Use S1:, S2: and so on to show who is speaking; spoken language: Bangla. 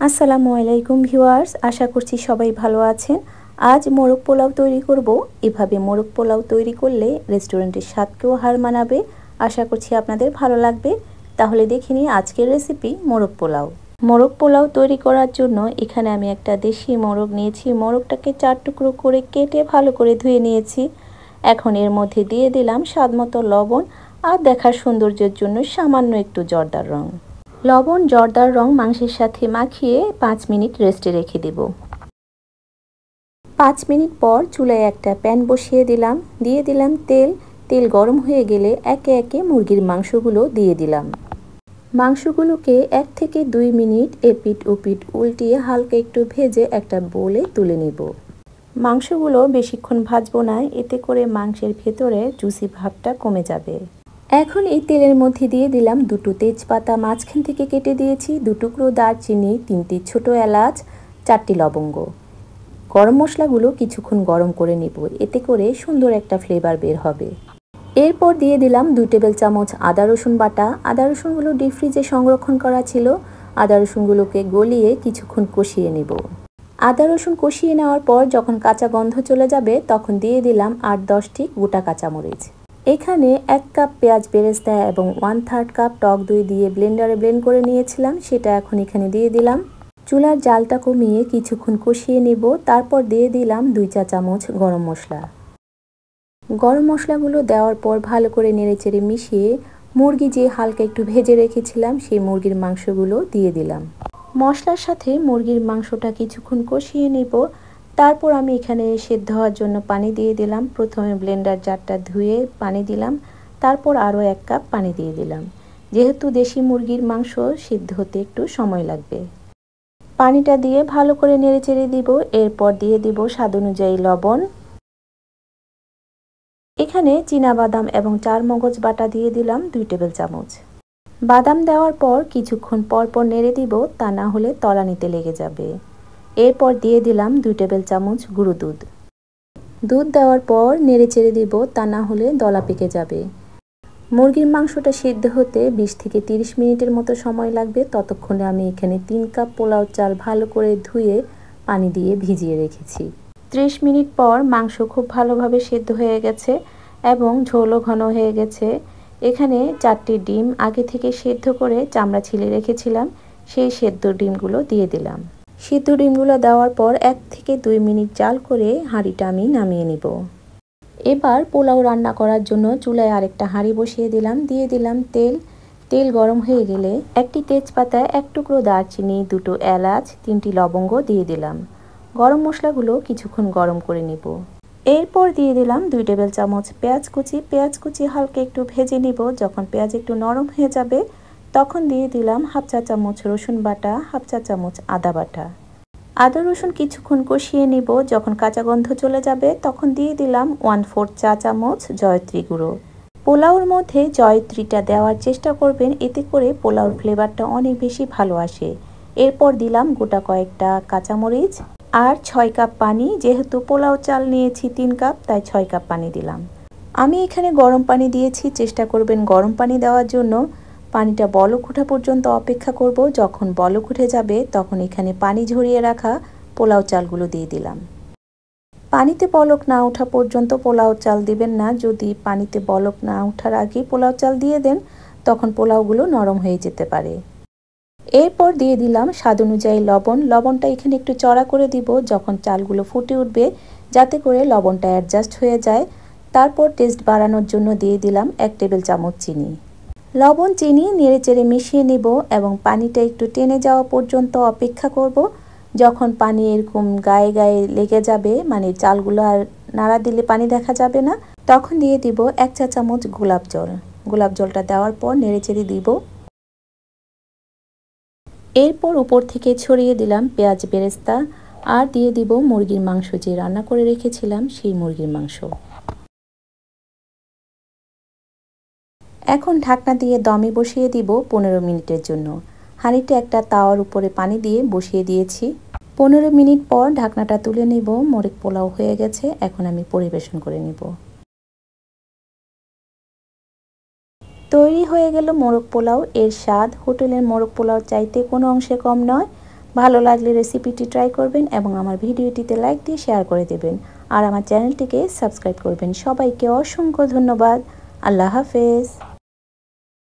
S1: আসসালামু আলাইকুম ভিউয়ার্স, আশা করছি সবাই ভালো আছেন। আজ মোরগ পোলাও তৈরি করব। এভাবে মোরগ পোলাও তৈরি করলে রেস্টুরেন্টের স্বাদকেও হার মানাবে। আশা করছি আপনাদের ভালো লাগবে। তাহলে দেখে নিই আজকের রেসিপি মোরগ পোলাও। মোরগ পোলাও তৈরি করার জন্য এখানে আমি একটা দেশি মোরগ নিয়েছি। মোরগটাকে 4 টুকরো করে কেটে ভালো করে ধুয়ে নিয়েছি। এখন এর মধ্যে দিয়ে দিলাম স্বাদমতো লবণ আর দেখার সৌন্দর্যের জন্য সামান্য একটু জর্দার রং। লবণ জর্দার রং মাংসের সাথে মাখিয়ে 5 মিনিট রেস্টে রেখে দেব। 5 মিনিট পর চুলায় একটা প্যান বসিয়ে দিলাম, দিয়ে দিলাম তেল। তেল গরম হয়ে গেলে একে একে মুরগির মাংসগুলো দিয়ে দিলাম। মাংসগুলোকে 1 থেকে 2 মিনিট এপিট ওপিট উল্টিয়ে হালকা একটু ভেজে একটা বোলে তুলে নিব। মাংসগুলো বেশিক্ষণ ভাজবো না, এতে করে মাংসের ভেতরে জুসি ভাবটা কমে যাবে। এখন এই তেলের মধ্যে দিয়ে দিলাম 2টো তেজপাতা মাঝখান থেকে কেটে দিয়েছি, 2 টুকরো দারচিনি, 3টি ছোট এলাচ, 4টি লবঙ্গ। গরম মশলাগুলো কিছুক্ষণ গরম করে নিব, এতে করে সুন্দর একটা ফ্লেভার বের হবে। এরপর দিয়ে দিলাম 2 টেবিল চামচ আদা রসুন বাটা। আদা রসুনগুলো ডিপ ফ্রিজে সংরক্ষণ করা ছিল। আদা রসুনগুলোকে গলিয়ে কিছুক্ষণ কষিয়ে নেব। আদা রসুন কষিয়ে নেওয়ার পর যখন কাঁচা গন্ধ চলে যাবে তখন দিয়ে দিলাম 8-10টি গোটা কাঁচামরিচ। এখানে 1 কাপ পেঁয়াজ বেরেস্তা এবং 1/3 কাপ টক দই দিয়ে ব্লেন্ডারে ব্লেন্ড করে নিয়েছিলাম, সেটা এখন এখানে দিয়ে দিলাম। চুলার জালটা কমিয়ে কিছুক্ষণ কষিয়ে নেব। তারপর দিয়ে দিলাম 2 চা চামচ গরম মশলা। গরম মশলাগুলো দেওয়ার পর ভালো করে নেড়েচেড়ে মিশিয়ে মুরগি যে হালকা একটু ভেজে রেখেছিলাম সেই মুরগির মাংসগুলো দিয়ে দিলাম। মশলার সাথে মুরগির মাংসটা কিছুক্ষণ কষিয়ে নেব। তারপর আমি এখানে সেদ্ধ হওয়ার জন্য পানি দিয়ে দিলাম। প্রথমে ব্লেন্ডার জারটা ধুয়ে পানি দিলাম, তারপর আরও 1 কাপ পানি দিয়ে দিলাম। যেহেতু দেশি মুরগির মাংস সিদ্ধ হতে একটু সময় লাগবে। পানিটা দিয়ে ভালো করে নেড়েচেড়ে দিব। এরপর দিয়ে দিব স্বাদ অনুযায়ী লবণ। এখানে চীনাবাদাম এবং চারমগজ বাটা দিয়ে দিলাম 2 টেবিল চামচ। বাদাম দেওয়ার পর কিছুক্ষণ পর পর নেড়ে দিব, তা না হলে তলানিতে লেগে যাবে। এরপর দিয়ে দিলাম 2 টেবিল চামচ গুঁড়ো দুধ। দুধ দেওয়ার পর নেড়ে চেড়ে দিব, তা না হলে দলা পেকে যাবে। মুরগির মাংসটা সিদ্ধ হতে 20 থেকে 30 মিনিটের মতো সময় লাগবে। ততক্ষণে আমি এখানে 3 কাপ পোলাও চাল ভালো করে ধুয়ে পানি দিয়ে ভিজিয়ে রেখেছি। 30 মিনিট পর মাংস খুব ভালোভাবে সিদ্ধ হয়ে গেছে এবং ঝোলও ঘন হয়ে গেছে। এখানে 4টি ডিম আগে থেকে সিদ্ধ করে চামড়া ছিলে রেখেছিলাম, সেই সেদ্ধ ডিমগুলো দিয়ে দিলাম। সিদ্ধ ডিমগুলো দেওয়ার পর 1 থেকে 2 মিনিট জাল করে হাঁড়িটা আমি নামিয়ে নিব। এবার পোলাও রান্না করার জন্য চুলায় আরেকটা হাঁড়ি বসিয়ে দিলাম, দিয়ে দিলাম তেল। তেল গরম হয়ে গেলে 1টি তেজপাতা, 1 টুকরো দারচিনি, 2টো এলাচ, 3টি লবঙ্গ দিয়ে দিলাম। গরম মশলাগুলো কিছুক্ষণ গরম করে নিব। এরপর দিয়ে দিলাম 2 টেবিল চামচ পেঁয়াজ কুচি। পেঁয়াজ কুচি হালকা একটু ভেজে নিব। যখন পেঁয়াজ একটু নরম হয়ে যাবে তখন দিয়ে দিলাম 1/2 চা চামচ রসুন বাটা, 1/2 চা চামচ আদা বাটা। আদা রসুন কিছুক্ষণ কষিয়ে নিব। যখন কাঁচা গন্ধ চলে যাবে তখন দিয়ে দিলাম 1/4 চা চামচ জয়ত্রী গুঁড়ো। পোলাওর মধ্যে জয়ত্রীটা দেওয়ার চেষ্টা করবেন, এতে করে পোলাওর ফ্লেভারটা অনেক বেশি ভালো আসে। এরপর দিলাম গোটা কয়েকটা কাঁচামরিচ আর 6 কাপ পানি। যেহেতু পোলাও চাল নিয়েছি 3 কাপ, তাই 6 কাপ পানি দিলাম। আমি এখানে গরম পানি দিয়েছি, চেষ্টা করবেন গরম পানি দেওয়ার জন্য। পানিটা বলক ওঠা পর্যন্ত অপেক্ষা করব। যখন বলক উঠে যাবে তখন এখানে পানি ঝরিয়ে রাখা পোলাও চালগুলো দিয়ে দিলাম। পানিতে বলক না ওঠা পর্যন্ত পোলাও চাল দিবেন না। যদি পানিতে বলক না ওঠার আগেই পোলাও চাল দিয়ে দেন তখন পোলাওগুলো নরম হয়ে যেতে পারে। এরপর দিয়ে দিলাম স্বাদ অনুযায়ী লবণ। লবণটা এখানে একটু চড়া করে দিব যখন চালগুলো ফুটে উঠবে, যাতে করে লবণটা অ্যাডজাস্ট হয়ে যায়। তারপর টেস্ট বাড়ানোর জন্য দিয়ে দিলাম 1 টেবিল চামচ চিনি। লবণ চিনি নেড়েচেড়ে মিশিয়ে নেব এবং পানিটা একটু টেনে যাওয়া পর্যন্ত অপেক্ষা করব। যখন পানি এরকম গায়ে গায়ে লেগে যাবে, মানে চালগুলো আর নাড়া দিলে পানি দেখা যাবে না, তখন দিয়ে দিব 1 চা চামচ গোলাপ জল। গোলাপ জলটা দেওয়ার পর নেড়েচেড়ে দিব। এরপর উপর থেকে ছড়িয়ে দিলাম পেঁয়াজ বেরেস্তা আর দিয়ে দিব মুরগির মাংস, যে রান্না করে রেখেছিলাম সেই মুরগির মাংস। এখন ঢাকনা দিয়ে দমে বসিয়ে দিব 15 মিনিটের জন্য। হাঁড়িতে একটা তাওয়ার উপরে পানি দিয়ে বসিয়ে দিয়েছি। 15 মিনিট পর ঢাকনাটা তুলে নেব। মোরগ পোলাও হয়ে গেছে, এখন আমি পরিবেশন করে নেব। তৈরি হয়ে গেল মোরগ পোলাও। এর স্বাদ হোটেলের মোরগ পোলাও চাইতে কোনো অংশে কম নয়। ভালো লাগলে রেসিপিটি ট্রাই করবেন এবং আমার ভিডিওটিতে লাইক দিয়ে শেয়ার করে দেবেন আর আমার চ্যানেলটিকে সাবস্ক্রাইব করবেন। সবাইকে অসংখ্য ধন্যবাদ। আল্লাহ হাফেজ।